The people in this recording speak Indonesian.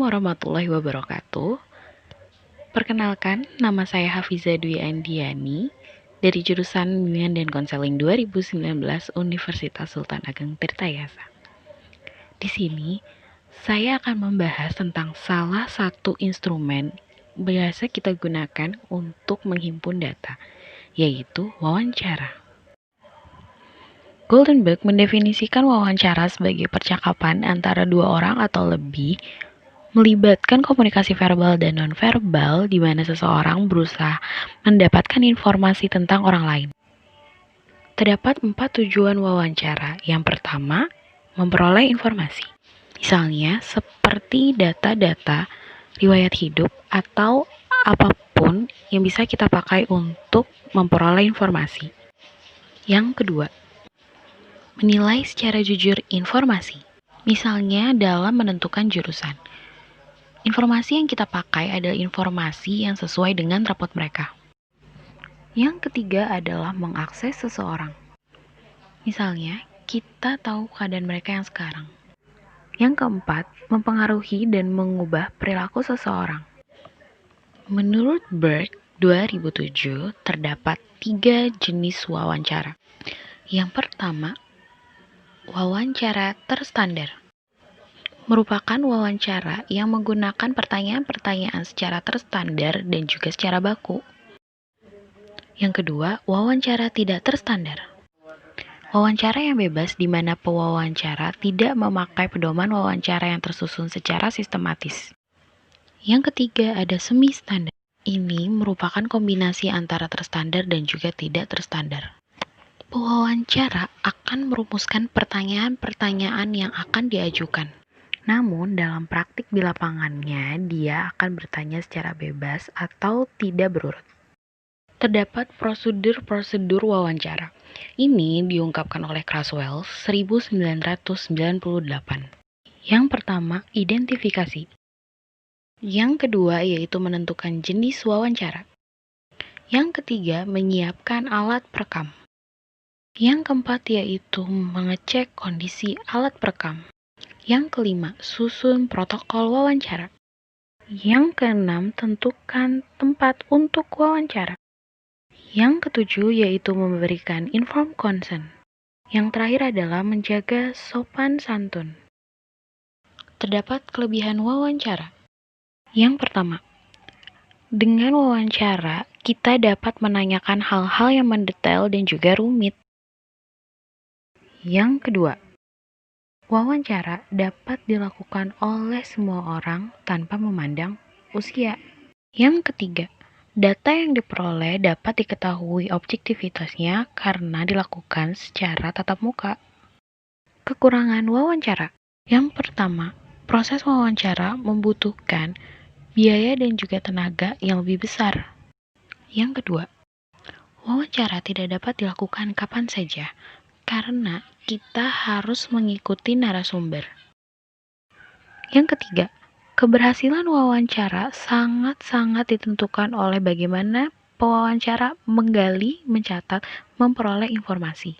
Assalamualaikum warahmatullahi wabarakatuh. Perkenalkan, nama saya Hafiza Dwi Andiani dari jurusan Bimbingan dan Konseling 2019 Universitas Sultan Ageng Tirtayasa. Di sini, saya akan membahas tentang salah satu instrumen biasa kita gunakan untuk menghimpun data, yaitu wawancara. Goldenberg mendefinisikan wawancara sebagai percakapan antara dua orang atau lebih melibatkan komunikasi verbal dan nonverbal di mana seseorang berusaha mendapatkan informasi tentang orang lain. Terdapat 4 tujuan wawancara. Yang pertama, memperoleh informasi. Misalnya, seperti data-data, riwayat hidup, atau apapun yang bisa kita pakai untuk memperoleh informasi. Yang kedua, menilai secara jujur informasi. Misalnya dalam menentukan jurusan. Informasi yang kita pakai adalah informasi yang sesuai dengan rapot mereka. Yang ketiga adalah mengakses seseorang. Misalnya, kita tahu keadaan mereka yang sekarang. Yang keempat, mempengaruhi dan mengubah perilaku seseorang. Menurut Berg 2007, terdapat 3 jenis wawancara. Yang pertama, wawancara terstandar. Merupakan wawancara yang menggunakan pertanyaan-pertanyaan secara terstandar dan juga secara baku. Yang kedua, wawancara tidak terstandar. Wawancara yang bebas di mana pewawancara tidak memakai pedoman wawancara yang tersusun secara sistematis. Yang ketiga, ada semi standar. Ini merupakan kombinasi antara terstandar dan juga tidak terstandar. Pewawancara akan merumuskan pertanyaan-pertanyaan yang akan diajukan. Namun, dalam praktik di lapangannya, dia akan bertanya secara bebas atau tidak berurut. Terdapat prosedur-prosedur wawancara. Ini diungkapkan oleh Creswell 1998. Yang pertama, identifikasi. Yang kedua, yaitu menentukan jenis wawancara. Yang ketiga, menyiapkan alat perekam. Yang keempat, yaitu mengecek kondisi alat perekam. Yang kelima, susun protokol wawancara. Yang keenam, tentukan tempat untuk wawancara. Yang ketujuh, yaitu memberikan informed consent. Yang terakhir adalah menjaga sopan santun. Terdapat kelebihan wawancara. Yang pertama, dengan wawancara, kita dapat menanyakan hal-hal yang mendetail dan juga rumit. Yang kedua, wawancara dapat dilakukan oleh semua orang tanpa memandang usia. Yang ketiga, data yang diperoleh dapat diketahui objektivitasnya karena dilakukan secara tatap muka. Kekurangan wawancara. Yang pertama, proses wawancara membutuhkan biaya dan juga tenaga yang lebih besar. Yang kedua, wawancara tidak dapat dilakukan kapan saja karena kita harus mengikuti narasumber. Yang ketiga, keberhasilan wawancara sangat-sangat ditentukan oleh bagaimana pewawancara menggali, mencatat, memperoleh informasi.